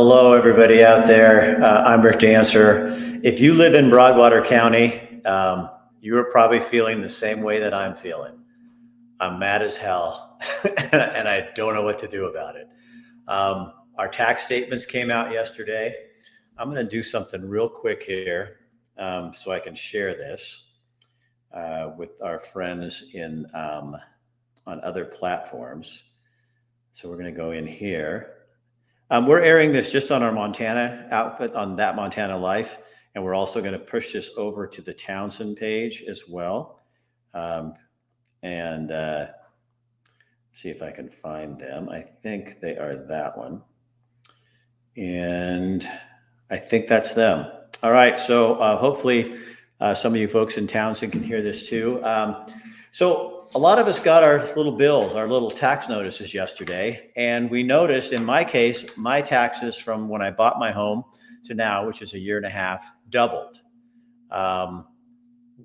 Hello, everybody out there. I'm Rick Dancer. If you live in Broadwater County, you are probably feeling the same way that I'm feeling. I'm mad as hell, and I don't know what to do about it. Our tax statements came out yesterday. I'm going to do something real quick here so I can share this with our friends on other platforms. So we're going to go in here. We're airing this just on our Montana outfit, on That Montana Life, and we're also going to push this over to the Townsend page as well. And see if I can find them. I think they are that one. And I think that's them. All right, so hopefully some of you folks in Townsend can hear this too. So a lot of us got our little bills, our little tax notices yesterday, and we noticed, in my case, my taxes from when I bought my home to now, which is a year and a half, doubled,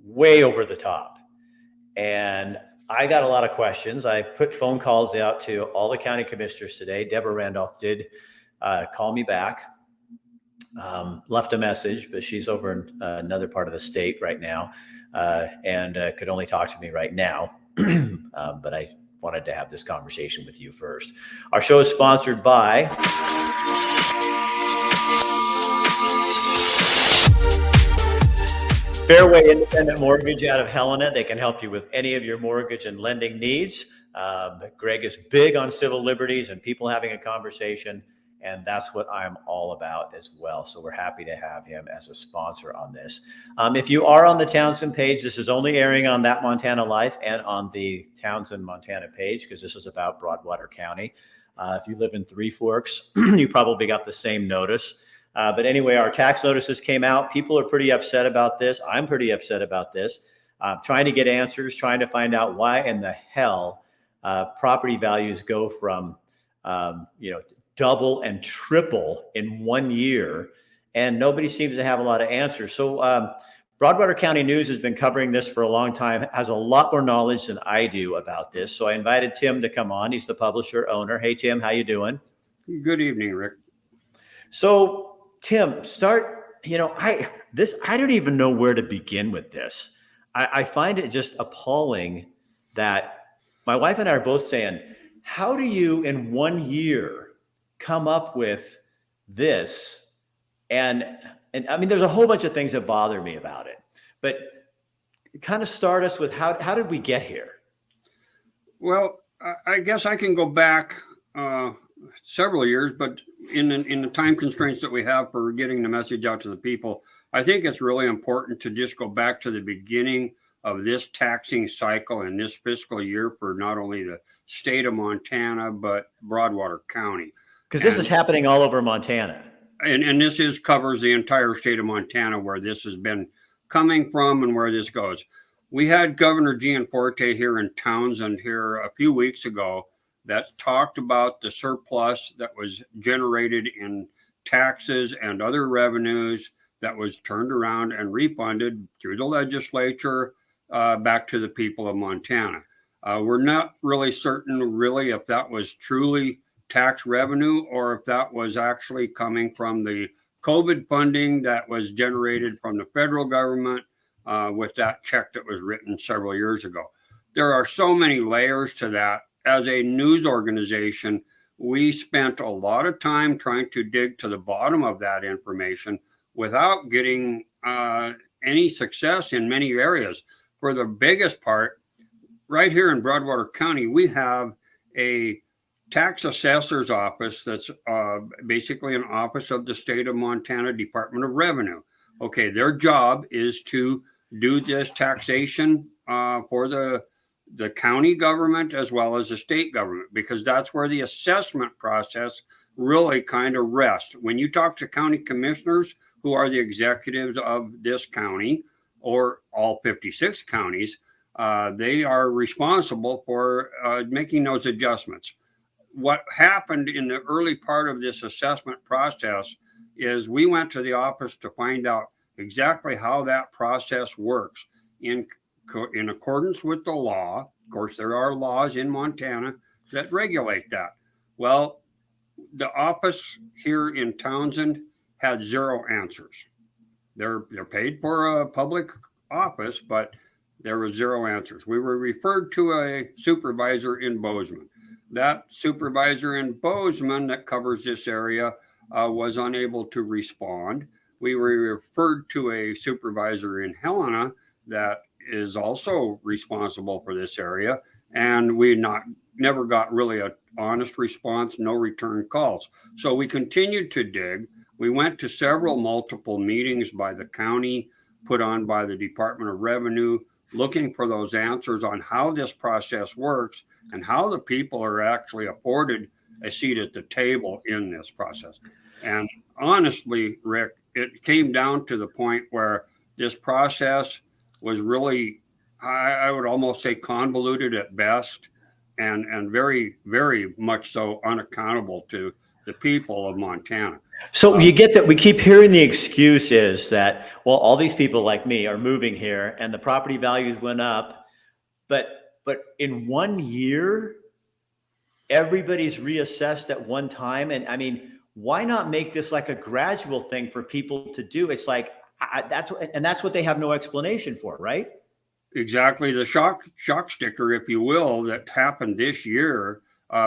way over the top. And I got a lot of questions. I put phone calls out to all the county commissioners today. Deborah Randolph did call me back, left a message, but she's over in another part of the state right now and could only talk to me right now. But I wanted to have this conversation with you first. Our show is sponsored by Fairway Independent Mortgage out of Helena. They can help you with any of your mortgage and lending needs. Greg is big on civil liberties and people having a conversation, and that's what I'm all about as well. So we're happy to have him as a sponsor on this. If you are on the Townsend page, this is only airing on That Montana Life and on the Townsend, Montana page, because this is about Broadwater County. If you live in Three Forks, you probably got the same notice. But anyway, our tax notices came out. People are pretty upset about this. I'm pretty upset about this. Trying to get answers, trying to find out why in the hell property values go from, double and triple in 1 year, and nobody seems to have a lot of answers. So Broadwater County News has been covering this for a long time, has a lot more knowledge than I do about this. So I invited Tim to come on. He's the publisher owner. Hey, Tim, how you doing? Good evening, Rick. So Tim, I don't even know where to begin with this. I find it just appalling that my wife and I are both saying, how do you in 1 year come up with this? And I mean, there's a whole bunch of things that bother me about it, but kind of start us with how did we get here? Well, I guess I can go back several years, but in the time constraints that we have for getting the message out to the people, I think it's really important to just go back to the beginning of this taxing cycle in this fiscal year for not only the state of Montana, but Broadwater County. Because this is happening all over Montana. And this covers the entire state of Montana, where this has been coming from and where this goes. We had Governor Gianforte here in Townsend here a few weeks ago that talked about the surplus that was generated in taxes and other revenues that was turned around and refunded through the legislature back to the people of Montana. We're not really certain if that was truly tax revenue or if that was actually coming from the COVID funding that was generated from the federal government with that check that was written several years ago. There are so many layers to that. As a news organization, we spent a lot of time trying to dig to the bottom of that information without getting any success in many areas. For the biggest part, right here in Broadwater County, we have a tax assessor's office that's basically an office of the state of Montana Department of Revenue. Okay, their job is to do this taxation for the county government as well as the state government, because that's where the assessment process really kind of rests. When you talk to county commissioners, who are the executives of this county or all 56 counties, they are responsible for making those adjustments. What happened in the early part of this assessment process is we went to the office to find out exactly how that process works in accordance with the law. Of course, there are laws in Montana that regulate that. Well, The office here in Townsend had zero answers. They're paid for a public office, but there were zero answers. We were referred to a supervisor in Bozeman. That supervisor in Bozeman that covers this area was unable to respond. We were referred to a supervisor in Helena that is also responsible for this area, and we never got really an honest response, no return calls. So we continued to dig. We went to several multiple meetings by the county, put on by the Department of Revenue, looking for those answers on how this process works and how the people are actually afforded a seat at the table in this process. And honestly, Rick, it came down to the point where this process was really, I would almost say, convoluted at best, and very, very much so unaccountable to the people of Montana. So you get that we keep hearing the excuse is that, well, all these people like me are moving here and the property values went up, but in 1 year, everybody's reassessed at one time. And I mean, why not make this like a gradual thing for people to do? It's like, that's what they have no explanation for, right? Exactly. The shock sticker, if you will, that happened this year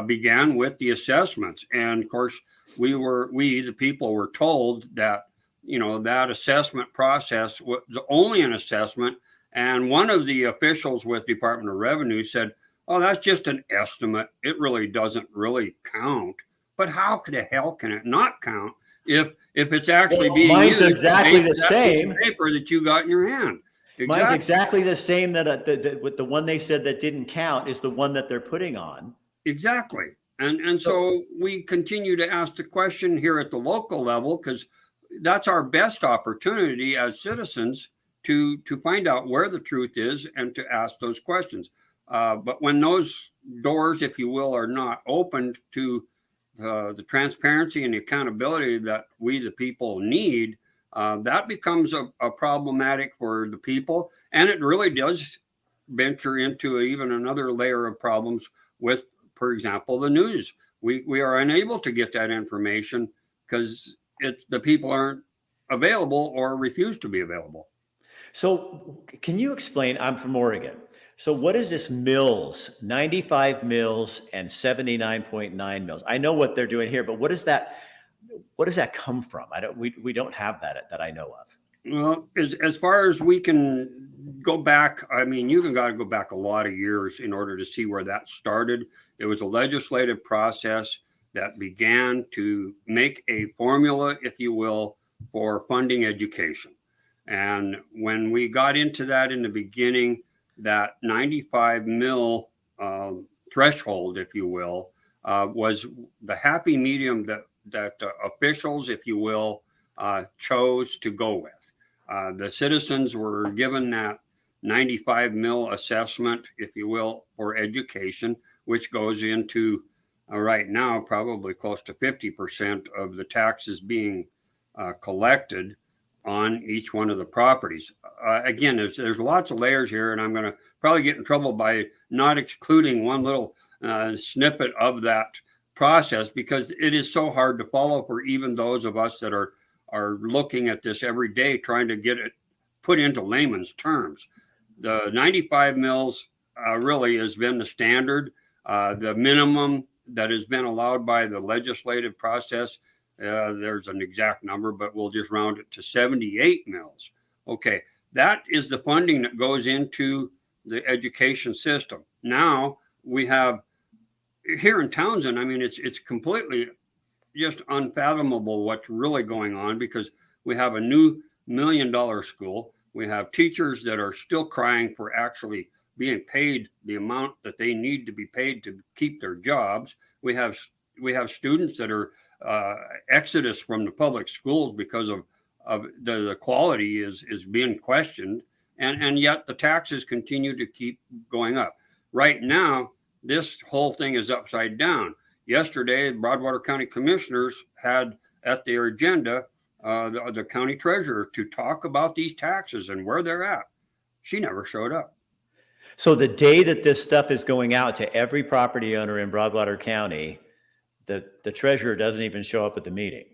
began with the assessments. And of course, the people were told that, that assessment process was only an assessment. And one of the officials with Department of Revenue said, oh, that's just an estimate. It really doesn't really count. But how the hell can it not count if it's actually being mine's used exactly the same paper that you got in your hand? Exactly. Mine's exactly the same. That the one they said that didn't count is the one that they're putting on. Exactly. And so we continue to ask the question here at the local level, because that's our best opportunity as citizens to find out where the truth is and to ask those questions. But when those doors, if you will, are not opened to the transparency and the accountability that we, the people, need, that becomes a problematic for the people. And it really does venture into even another layer of problems with, for example, the news. We are unable to get that information because the people aren't available or refuse to be available. So can you explain, I'm from Oregon. So what is this mills, 95 mills and 79.9 mills? I know what they're doing here, but what does that come from? We don't have that I know of. Well, as far as we can go back, I mean, you got to go back a lot of years in order to see where that started. It was a legislative process that began to make a formula, if you will, for funding education. And when we got into that in the beginning, that 95 mil threshold, if you will, was the happy medium that officials, if you will, chose to go with. The citizens were given that 95 mil assessment, if you will, for education, which goes into right now probably close to 50% of the taxes being collected on each one of the properties. Again, there's lots of layers here, and I'm going to probably get in trouble by not excluding one little snippet of that process, because it is so hard to follow for even those of us that are looking at this every day, trying to get it put into layman's terms. The 95 mils really has been the standard. The minimum that has been allowed by the legislative process, there's an exact number, but we'll just round it to 78 mils. Okay, that is the funding that goes into the education system. Now we have here in Townsend, I mean, it's completely just unfathomable what's really going on, because we have a new $1 million school. We have teachers that are still crying for actually being paid the amount that they need to be paid to keep their jobs. We have students that are exodus from the public schools because of the quality is being questioned, and yet the taxes continue to keep going up. Right now, this whole thing is upside down. Yesterday, Broadwater County commissioners had at their agenda the county treasurer to talk about these taxes and where they're at. She never showed up. So the day that this stuff is going out to every property owner in Broadwater County, the treasurer doesn't even show up at the meeting.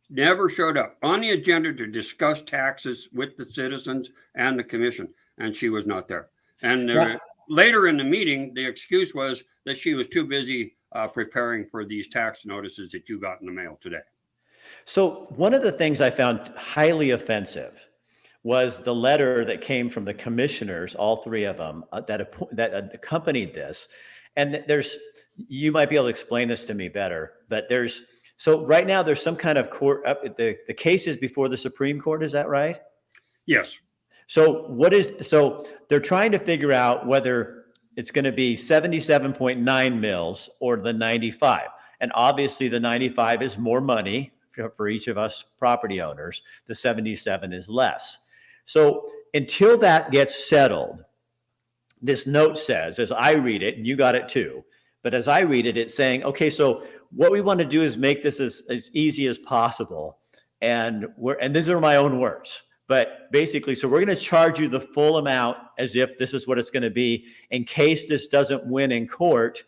Never showed up on the agenda to discuss taxes with the citizens and the commission, and she was not there. And later in the meeting, the excuse was that she was too busy preparing for these tax notices that you got in the mail today. So one of the things I found highly offensive was the letter that came from the commissioners, all three of them, that accompanied this. And you might be able to explain this to me better, but so right now there's some kind of court, the case is before the Supreme Court, is that right? Yes. So they're trying to figure out whether it's going to be 77.9 mils or the 95. And obviously the 95 is more money for each of us property owners. The 77 is less. So until that gets settled, this note says, as I read it, and you got it too, but as I read it, it's saying, okay, so what we want to do is make this as easy as possible. And these are my own words, but basically, so we're going to charge you the full amount as if this is what it's going to be in case this doesn't win in court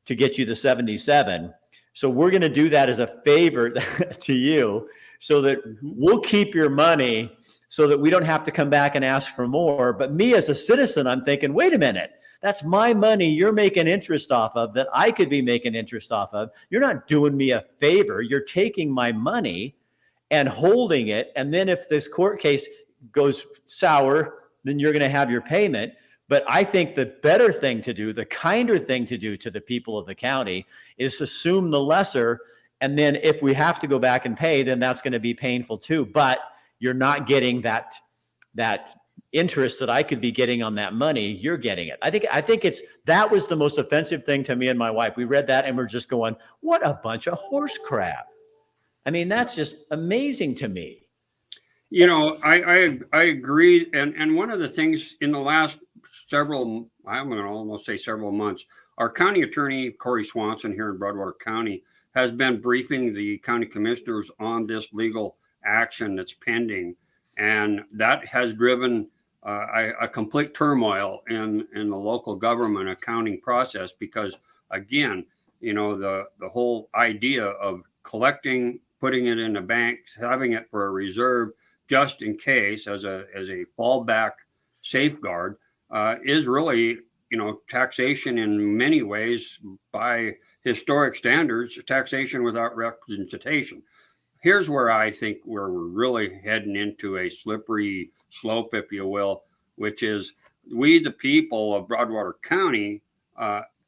to get you the 77. So we're going to do that as a favor to you so that we'll keep your money so that we don't have to come back and ask for more. But me as a citizen, I'm thinking, wait a minute, that's my money you're making interest off of that I could be making interest off of. You're not doing me a favor. You're taking my money and holding it. And then if this court case goes sour, then you're going to have your payment. But I think the better thing to do, the kinder thing to do to the people of the county is assume the lesser. And then if we have to go back and pay, then that's going to be painful too. But you're not getting that interest that I could be getting on that money. You're getting it. I think that was the most offensive thing to me and my wife. We read that and we're just going, what a bunch of horse crap. I mean, that's just amazing to me. You know, I agree. And one of the things in the last several, I'm going to almost say several months, our county attorney, Corey Swanson here in Broadwater County, has been briefing the county commissioners on this legal action that's pending. And that has driven a complete turmoil in the local government accounting process because, again, you know, the whole idea of collecting, putting it in the banks, having it for a reserve just in case as a fallback safeguard is really, you know, taxation in many ways by historic standards, taxation without representation. Here's where I think we're really heading into a slippery slope, if you will, which is we, the people of Broadwater County,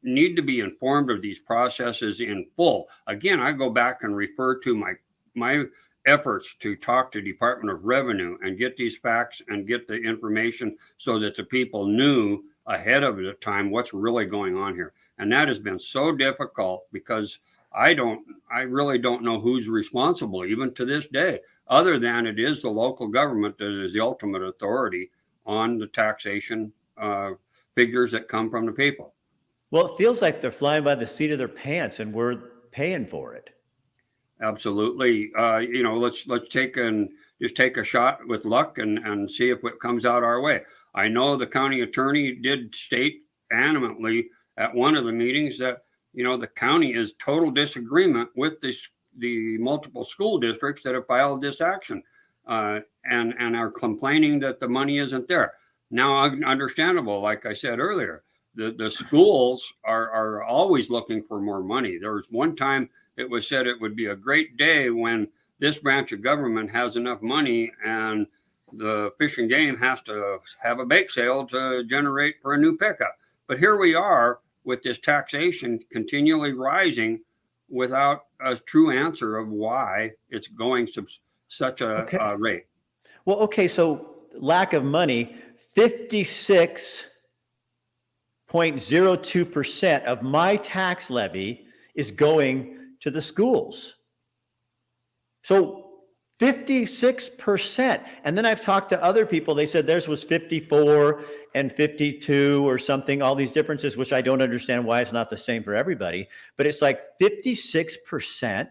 need to be informed of these processes in full. Again, I go back and refer to my efforts to talk to Department of Revenue and get these facts and get the information so that the people knew ahead of the time what's really going on here. And that has been so difficult because I really don't know who's responsible even to this day, other than it is the local government that is the ultimate authority on the taxation figures that come from the people. Well, it feels like they're flying by the seat of their pants and we're paying for it. Absolutely. You know, let's take a shot with luck and see if it comes out our way. I know the county attorney did state animately at one of the meetings that, you know, the county is total disagreement with the multiple school districts that have filed this action and are complaining that the money isn't there. Now, understandable, like I said earlier, the schools are always looking for more money. There was one time it was said it would be a great day when this branch of government has enough money and the Fish and Game has to have a bake sale to generate for a new pickup. But here we are with this taxation continually rising without a true answer of why it's going such a rate. Well, okay, so lack of money, 56.02% of my tax levy is going to the schools. So 56%. And then I've talked to other people. They said theirs was 54 and 52 or something, all these differences, which I don't understand why it's not the same for everybody. But it's like 56%.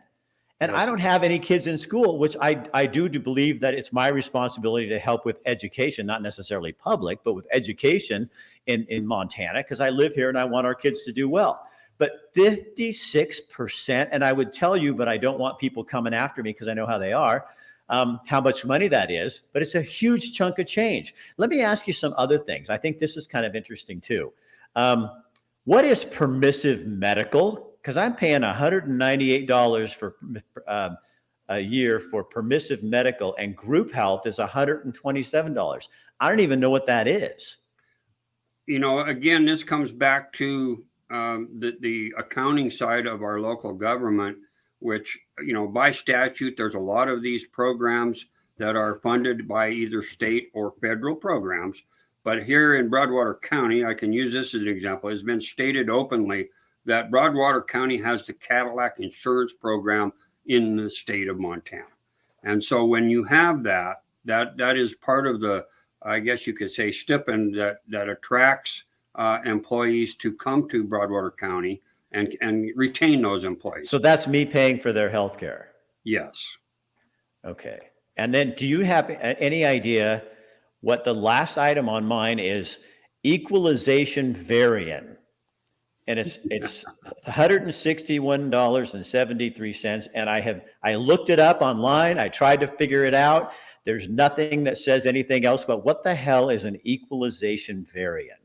And yes. I don't have any kids in school, which I do believe that it's my responsibility to help with education, not necessarily public, but with education in Montana, because I live here and I want our kids to do well. But 56%, and I would tell you, but I don't want people coming after me because I know how they are, how much money that is, but it's a huge chunk of change. Let me ask you some other things. I think this is kind of interesting too. What is permissive medical? Because I'm paying $198 for a year for permissive medical, and group health is $127. I don't even know what that is. Again, this comes back to the accounting side of our local government, which, by statute, there's a lot of these programs that are funded by either state or federal programs. But here in Broadwater County, I can use this as an example, it's been stated openly that Broadwater County has the Cadillac insurance program in the state of Montana. And so when you have that is part of the, I guess you could say, stipend that attracts employees to come to Broadwater County and retain those employees. So that's me paying for their health care? Yes. Okay. And then do you have any idea what the last item on mine is? Equalization variant. And it's $161.73. And I looked it up online. I tried to figure it out. There's nothing that says anything else, but what the hell is an equalization variant?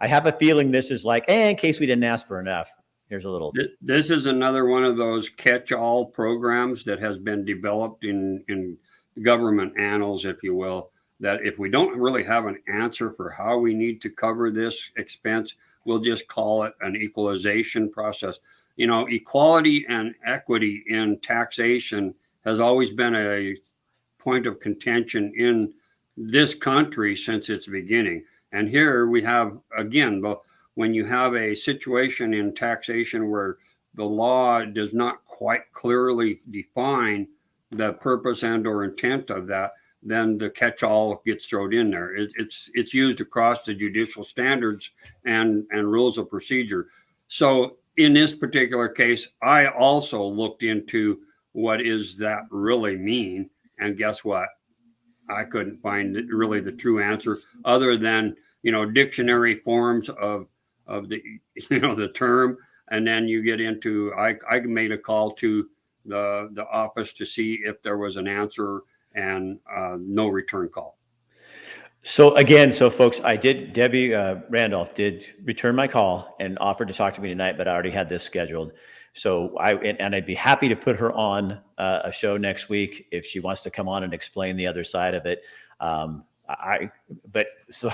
I have a feeling this is like, in case we didn't ask for enough, here's a little. This is another one of those catch-all programs that has been developed in government annals, if you will, that if we don't really have an answer for how we need to cover this expense, we'll just call it an equalization process. Equality and equity in taxation has always been a point of contention in this country since its beginning. And here we have, again, when you have a situation in taxation where the law does not quite clearly define the purpose and or intent of that, then the catch-all gets thrown in there. It's used across the judicial standards and rules of procedure. So in this particular case, I also looked into what is that really mean, and guess what? I couldn't find really the true answer other than dictionary forms of the the term, and then you get into I made a call to the office to see if there was an answer, and no return call. So folks, Debbie Randolph did return my call and offered to talk to me tonight, but I already had this scheduled. So I'd be happy to put her on a show next week if she wants to come on and explain the other side of it. But so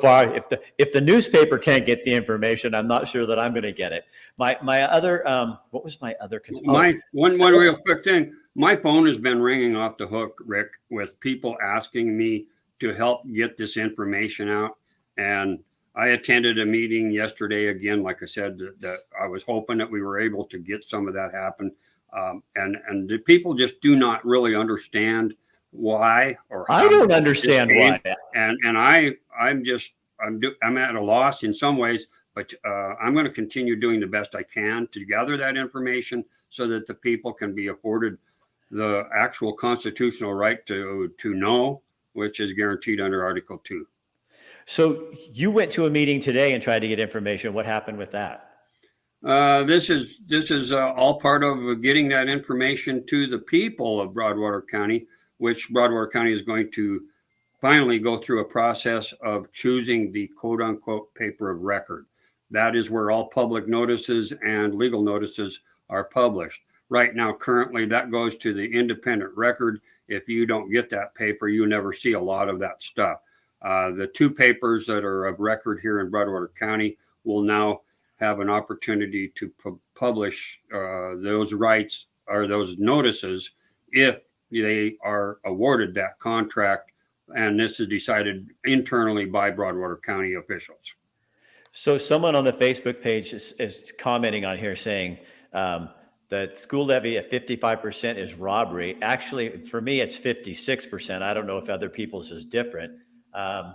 far, if the newspaper can't get the information, I'm not sure that I'm going to get it. My other what was my other concern? One real quick thing. My phone has been ringing off the hook, Rick, with people asking me to help get this information out. And I attended a meeting yesterday again, like I said, that I was hoping that we were able to get some of that happen. And the people just do not really understand why or how. I don't understand why. And I'm at a loss in some ways, but I'm going to continue doing the best I can to gather that information so that the people can be afforded the actual constitutional right to know, which is guaranteed under Article 2. So you went to a meeting today and tried to get information. What happened with that? This is all part of getting that information to the people of Broadwater County, which Broadwater County is going to finally go through a process of choosing the quote unquote paper of record. That is where all public notices and legal notices are published. Right now, currently, that goes to the independent record. If you don't get that paper, you never see a lot of that stuff. The two papers that are of record here in Broadwater County will now have an opportunity to publish those rights or those notices if they are awarded that contract. And this is decided internally by Broadwater County officials. So someone on the Facebook page is commenting on here saying that school levy at 55% is robbery. Actually, for me, it's 56%. I don't know if other people's is different. The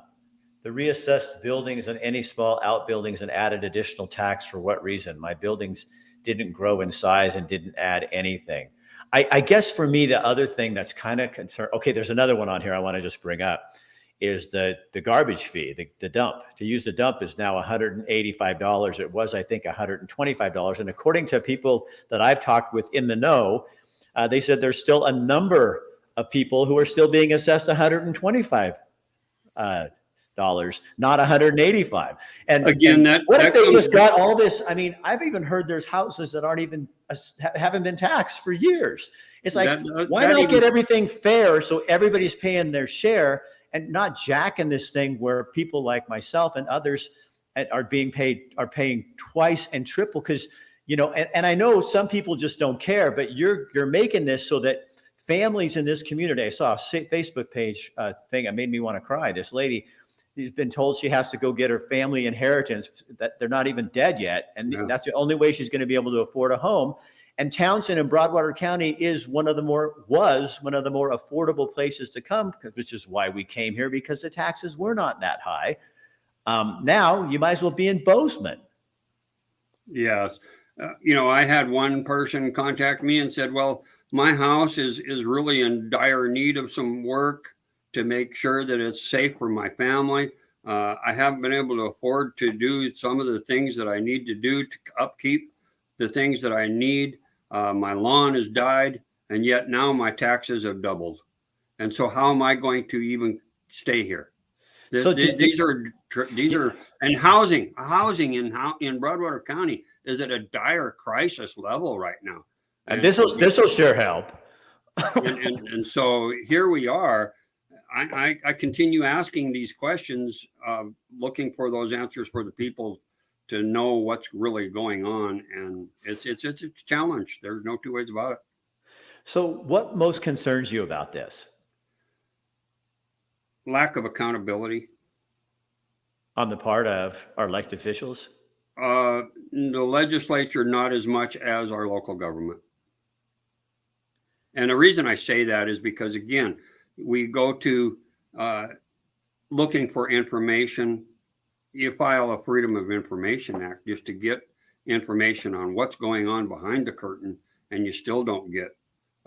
reassessed buildings and any small outbuildings and added additional tax for what reason? My buildings didn't grow in size and didn't add anything. I guess for me, the other thing that's kind of concerned, okay, there's another one on here I want to just bring up, is the garbage fee, the dump. To use the dump is now $185. It was, I think, $125. And according to people that I've talked with in the know, they said there's still a number of people who are still being assessed $125, not $185. And Again, what if they just got all this? I mean, I've even heard there's houses that haven't been taxed for years. It's like, why not get everything fair so everybody's paying their share and not jacking this thing where people like myself and others are paying twice and triple? Because, and I know some people just don't care, but you're making this so that families in this community. I saw a Facebook page thing that made me want to cry. This lady, she's been told she has to go get her family inheritance, that they're not even dead yet. And that's the only way she's going to be able to afford a home. And Townsend and Broadwater County was one of the more affordable places to come, which is why we came here, because the taxes were not that high. Now you might as well be in Bozeman. Yes. I had one person contact me and said, well, my house is really in dire need of some work to make sure that it's safe for my family. I haven't been able to afford to do some of the things that I need to do to upkeep the things that I need. My lawn has died, and yet now my taxes have doubled. And so how am I going to even stay here? These are and housing in Broadwater County is at a dire crisis level right now. And this will sure help. and so here we are. I continue asking these questions, looking for those answers for the people to know what's really going on. And it's a challenge. There's no two ways about it. So what most concerns you about this? Lack of accountability. On the part of our elected officials? The legislature, not as much as our local government. And the reason I say that is because, again, we go to looking for information. You file a Freedom of Information Act just to get information on what's going on behind the curtain, and you still don't get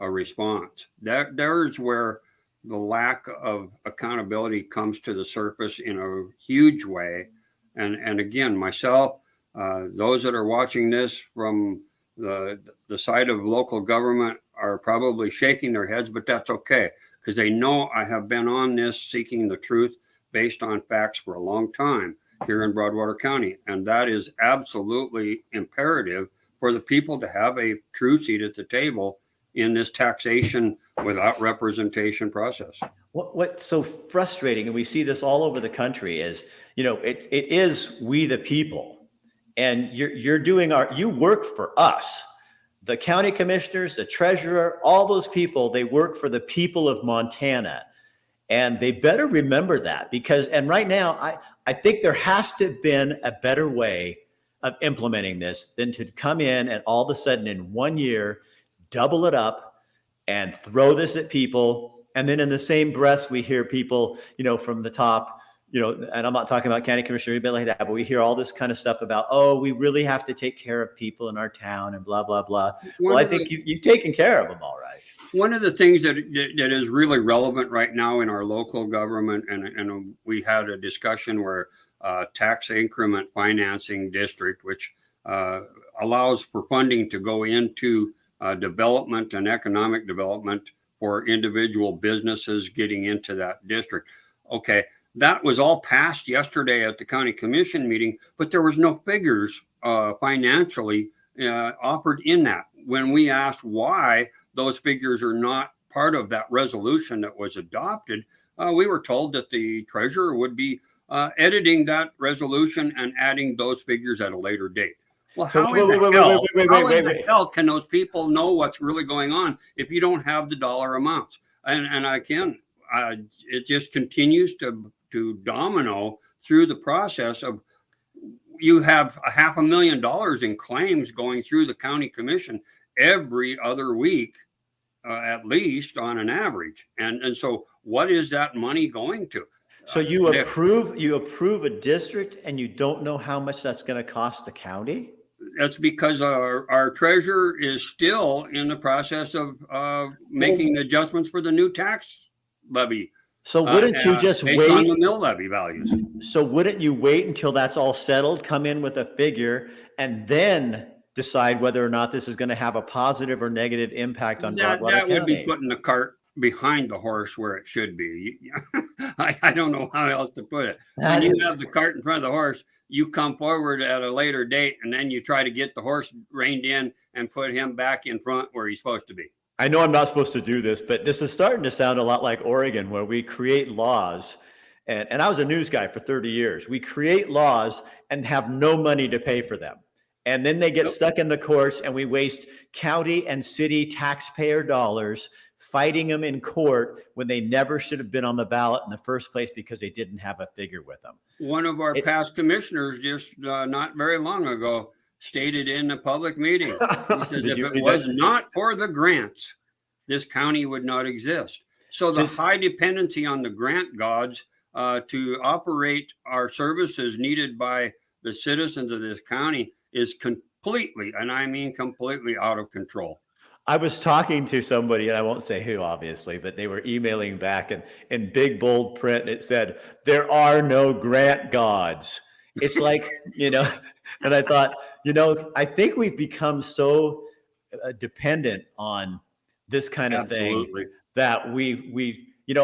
a response. There's where the lack of accountability comes to the surface in a huge way. And again, myself, those that are watching this from the side of local government are probably shaking their heads, but that's okay, because they know I have been on this seeking the truth based on facts for a long time here in Broadwater County. And that is absolutely imperative for the people to have a true seat at the table in this taxation without representation process. What's so frustrating, and we see this all over the country, is, it is we the people. And you work for us. The county commissioners, the treasurer, all those people, they work for the people of Montana. And they better remember that, and right now, I think there has to have been a better way of implementing this than to come in and all of a sudden in 1 year, double it up and throw this at people. And then in the same breath, we hear people, from the top, and I'm not talking about county commissioner or anything like that, but we hear all this kind of stuff about, we really have to take care of people in our town and blah, blah, blah. Well, I think you've taken care of them all right. One of the things that is really relevant right now in our local government, and we had a discussion where tax increment financing district, which allows for funding to go into development and economic development for individual businesses getting into that district. Okay, that was all passed yesterday at the county commission meeting, but there was no figures financially offered in that. When we asked why those figures are not part of that resolution that was adopted, we were told that the treasurer would be editing that resolution and adding those figures at a later date. Well, how in the hell can those people know what's really going on if you don't have the dollar amounts? And it just continues to domino through the process of, you have $500,000 in claims going through the county commission every other week, at least on an average. And so what is that money going to? So you approve a district and you don't know how much that's going to cost the county? That's because our treasurer is still in the process of making adjustments for the new tax levy So wouldn't you just based on wait? the mill levy values. So wouldn't you wait until that's all settled, come in with a figure, and then decide whether or not this is going to have a positive or negative impact on Broadwater That would be County? putting the cart behind the horse where it should be. I don't know how else to put it. When That you is, have the cart in front of the horse, you come forward at a later date, and then you try to get the horse reined in and put him back in front where he's supposed to be. I know I'm not supposed to do this, but this is starting to sound a lot like Oregon, where we create laws. And I was a news guy for 30 years. We create laws and have no money to pay for them. And then they get Nope. stuck in the courts, and we waste county and city taxpayer dollars fighting them in court when they never should have been on the ballot in the first place because they didn't have a figure with them. One of our past commissioners just not very long ago stated in a public meeting, he says, if it was not for the grants, this county would not exist. So the high dependency on the grant gods to operate our services needed by the citizens of this county is completely, and I mean completely, out of control. I was talking to somebody, and I won't say who, obviously, but they were emailing back, and in big bold print, it said, "There are no grant gods." It's like, and I thought, I think we've become so dependent on this kind of Absolutely. thing that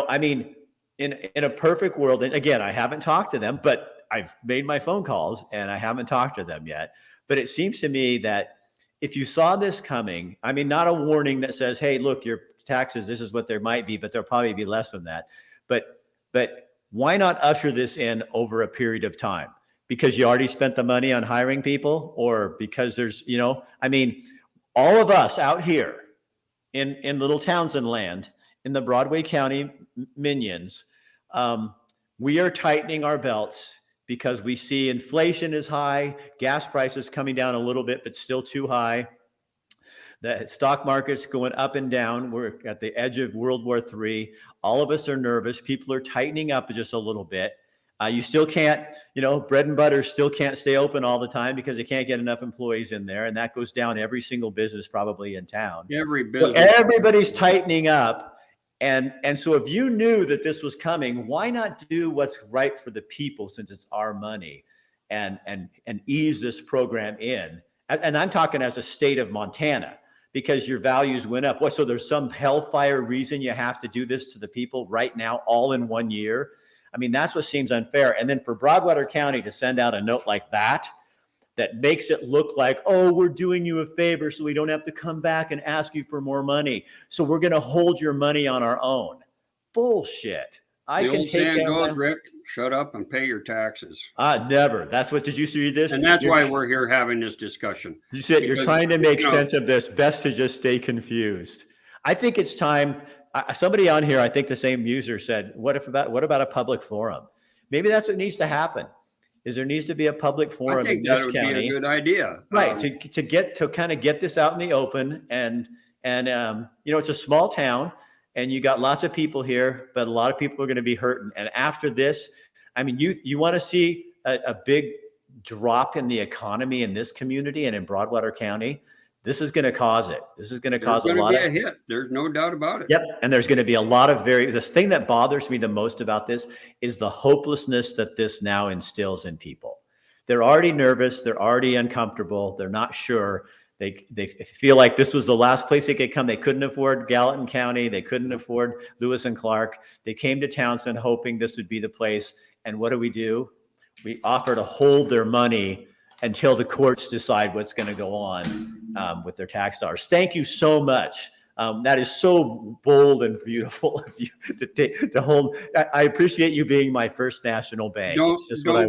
I mean, in a perfect world, and again, I haven't talked to them, but I've made my phone calls and I haven't talked to them yet. But it seems to me that if you saw this coming, I mean, not a warning that says, hey, look, your taxes, this is what there might be, but there'll probably be less than that. But why not usher this in over a period of time? Because you already spent the money on hiring people, or because there's, I mean, all of us out here in Little Townsend land, in the Broadway County minions, we are tightening our belts because we see inflation is high, gas prices coming down a little bit, but still too high. The stock market's going up and down. We're at the edge of World War III. All of us are nervous. People are tightening up just a little bit. You still can't, bread and butter still can't stay open all the time because they can't get enough employees in there. And that goes down every single business probably in town. Every business. So everybody's tightening up. And so if you knew that this was coming, why not do what's right for the people, since it's our money, and ease this program in? And I'm talking as a state of Montana, because your values went up. What, so there's some hellfire reason you have to do this to the people right now, all in 1 year? I mean, that's what seems unfair. And then for Broadwater County to send out a note like that makes it look like, oh, we're doing you a favor so we don't have to come back and ask you for more money. So we're going to hold your money on our own. Bullshit. The old saying goes, Rick, shut up and pay your taxes. Never. Did you see this? And that's why we're here having this discussion. You said you're trying to make sense of this. Best to just stay confused. I think it's time. Somebody on here, I think the same user said, what about a public forum? Maybe that's what needs to happen. There needs to be a public forum in this county. That would be a good idea, right? To kind of get this out in the open, and it's a small town, and you got lots of people here, but a lot of people are going to be hurting. And after this, I mean, you want to see a big drop in the economy in this community and in Broadwater County. This is going to cause it. This is going to cause a lot of hit. There's no doubt about it. Yep. And there's going to be a lot of this thing that bothers me the most about this is the hopelessness that this now instills in people. They're already nervous. They're already uncomfortable. They're not sure. They feel like this was the last place they could come. They couldn't afford Gallatin County. They couldn't afford Lewis and Clark. They came to Townsend hoping this would be the place. And what do? We offer to hold their money until the courts decide what's going to go on with their tax dollars. Thank you so much. That is so bold and beautiful of you to hold. I appreciate you being my First National Bank. Don't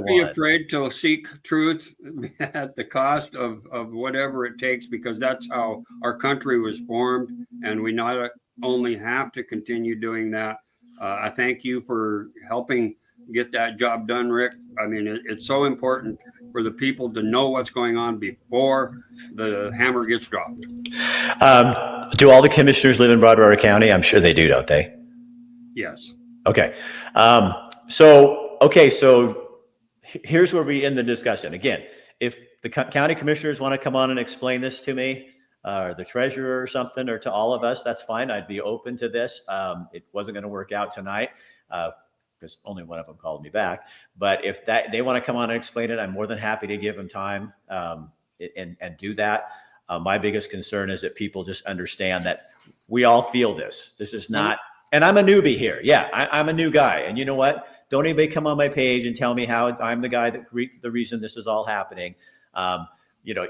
be afraid to seek truth at the cost of whatever it takes, because that's how our country was formed, and we not only have to continue doing that. I thank you for helping get that job done, Rick. I mean, it's so important for the people to know what's going on before the hammer gets dropped. Do all the commissioners live in Broadwater County? I'm sure they do, don't they? Yes. Okay. So here's where we end the discussion. Again, if the county commissioners want to come on and explain this to me, or the treasurer or something, or to all of us, that's fine. I'd be open to this. It wasn't going to work out tonight. because only one of them called me back. But if they want to come on and explain it, I'm more than happy to give them time and do that. My biggest concern is that people just understand that we all feel this. This is not, and I'm a newbie here. Yeah, I'm a new guy. And you know what? Don't anybody come on my page and tell me how I'm the guy that the reason this is all happening. You know,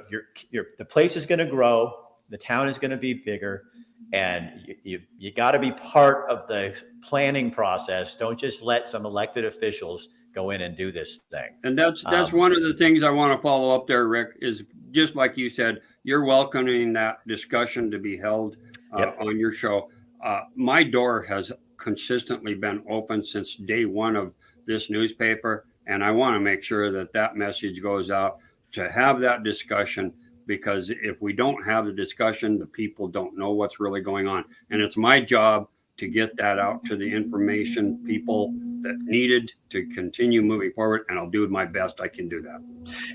the place is going to grow. The town is going to be bigger, and you got to be part of the planning process. Don't just let some elected officials go in and do this thing. And that's one of the things I want to follow up there, Rick, is just like you said, you're welcoming that discussion to be held on your show. My door has consistently been open since day one of this newspaper, and I want to make sure that message goes out to have that discussion, because if we don't have the discussion, the people don't know what's really going on. And it's my job to get that out to the information people that needed to continue moving forward, and I'll do my best I can do that.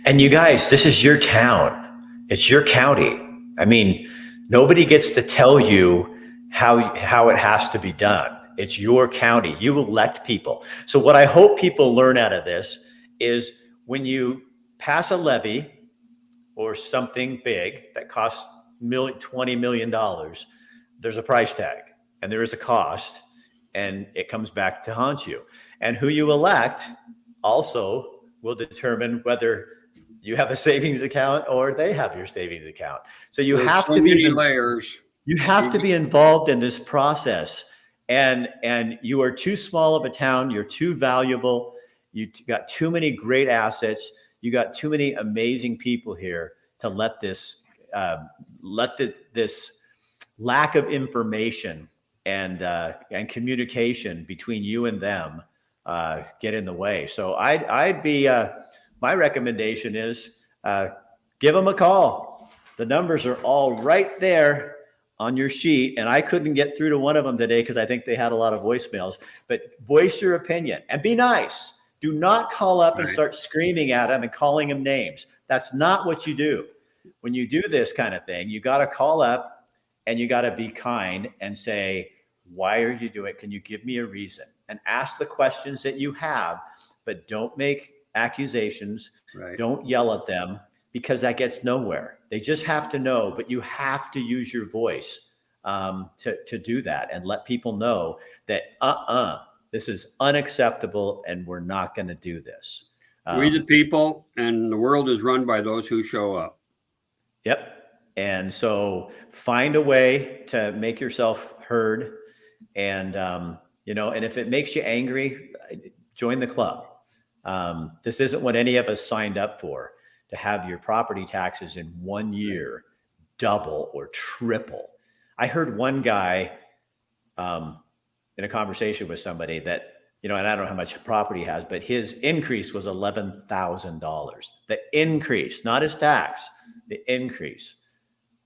And you guys, this is your town. It's your county. I mean, nobody gets to tell you how it has to be done. It's your county. You elect people. So what I hope people learn out of this is when you pass a levy or something big that costs $20 million, there's a price tag and there is a cost, and it comes back to haunt you. And who you elect also will determine whether you have a savings account or they have your savings account. So you have to be layers. You have to be involved in this process, and you are too small of a town. You're too valuable. You got too many great assets. You got too many amazing people here to let this this lack of information and communication between you and them get in the way. So I'd be my recommendation is give them a call. The numbers are all right there on your sheet, and I couldn't get through to one of them today because I think they had a lot of voicemails. But voice your opinion and be nice. Do not call up and start screaming at them and calling them names. That's not what you do. When you do this kind of thing, you got to call up and you got to be kind and say, why are you doing it? Can you give me a reason? And ask the questions that you have, but don't make accusations. Don't yell at them, because that gets nowhere. They just have to know, but you have to use your voice to do that and let people know that this is unacceptable and we're not going to do this. We the people, and the world is run by those who show up. Yep. And so find a way to make yourself heard, and and if it makes you angry, join the club. This isn't what any of us signed up for, to have your property taxes in 1 year double or triple. I heard one guy in a conversation with somebody that, and I don't know how much property he has, but his increase was $11,000. The increase, not his tax, the increase.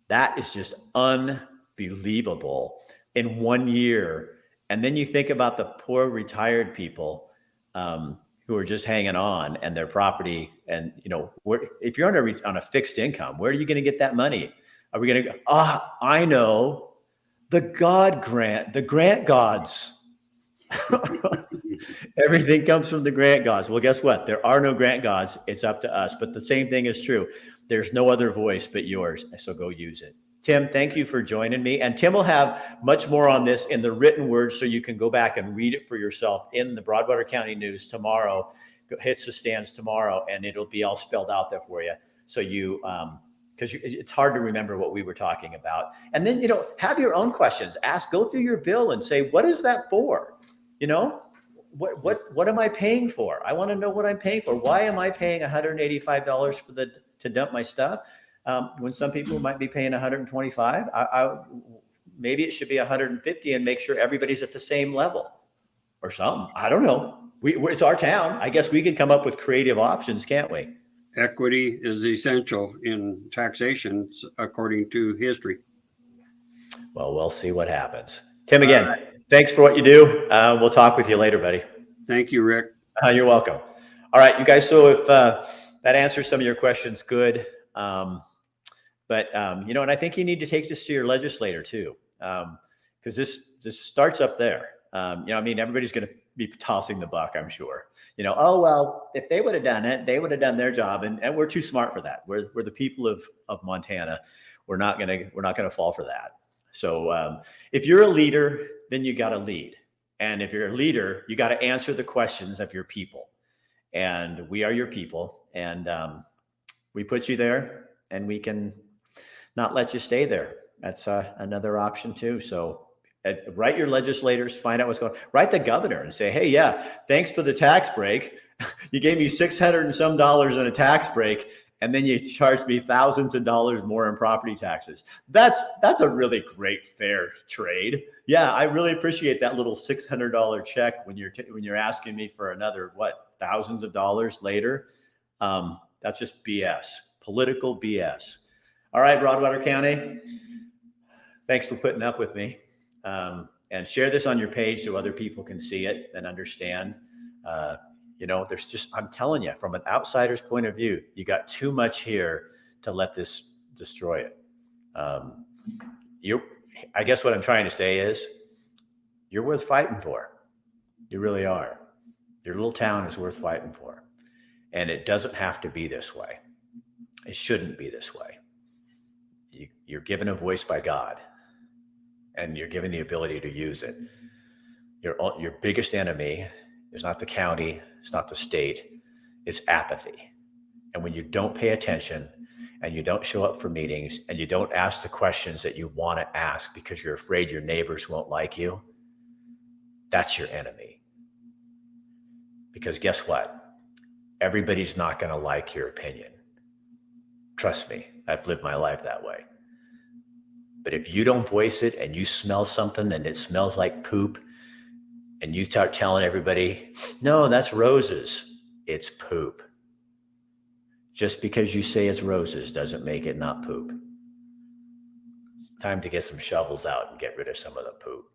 That is just unbelievable in 1 year. And then you think about the poor retired people who are just hanging on, and their property, and if you're on a fixed income, where are you going to get that money? Are we going to go, I know, the grant gods. Everything comes from the grant gods. Well, guess what? There are no grant gods. It's up to us. But the same thing is true. There's no other voice but yours. So go use it. Tim, thank you for joining me. And Tim will have much more on this in the written word, so you can go back and read it for yourself in the Broadwater County News tomorrow. Hits the stands tomorrow, and it'll be all spelled out there for you. So you, because it's hard to remember what we were talking about. And then, have your own questions. go through your bill and say, what is that for? What am I paying for? I want to know what I'm paying for. Why am I paying $185 to dump my stuff? When some people might be paying $125, maybe it should be $150, and make sure everybody's at the same level or something. I don't know. It's our town. I guess we can come up with creative options, can't we? Equity is essential in taxation, according to history. Well, we'll see what happens. Tim, again, thanks for what you do. We'll talk with you later, buddy. Thank you, Rick. You're welcome. All right, you guys. So if that answers some of your questions, good. But and I think you need to take this to your legislator too, because this starts up there. Everybody's going to be tossing the buck, I'm sure. Oh, well, if they would have done it, they would have done their job. And we're too smart for that. We're the people of Montana. We're not gonna fall for that. So if you're a leader, then you got to lead. And if you're a leader, you got to answer the questions of your people. And we are your people. And we put you there, and we can not let you stay there. That's another option too. So write your legislators, find out what's going on. Write the governor and say, hey, yeah, thanks for the tax break. You gave me $600 and some in a tax break, and then you charged me thousands of dollars more in property taxes. That's a really great fair trade. Yeah, I really appreciate that little $600 check when you're asking me for another thousands of dollars later. That's just BS, political BS. All right, Broadwater County, thanks for putting up with me. And share this on your page so other people can see it and understand. I'm telling you, from an outsider's point of view, you got too much here to let this destroy it. I guess what I'm trying to say is you're worth fighting for. You really are. Your little town is worth fighting for. And it doesn't have to be this way. It shouldn't be this way. You're given a voice by God, and you're given the ability to use it. Your biggest enemy is not the county, it's not the state, it's apathy. And when you don't pay attention, and you don't show up for meetings, and you don't ask the questions that you want to ask because you're afraid your neighbors won't like you, that's your enemy. Because guess what? Everybody's not going to like your opinion. Trust me, I've lived my life that way. But if you don't voice it, and you smell something and it smells like poop, and you start telling everybody, no, that's roses, it's poop. Just because you say it's roses doesn't make it not poop. It's time to get some shovels out and get rid of some of the poop.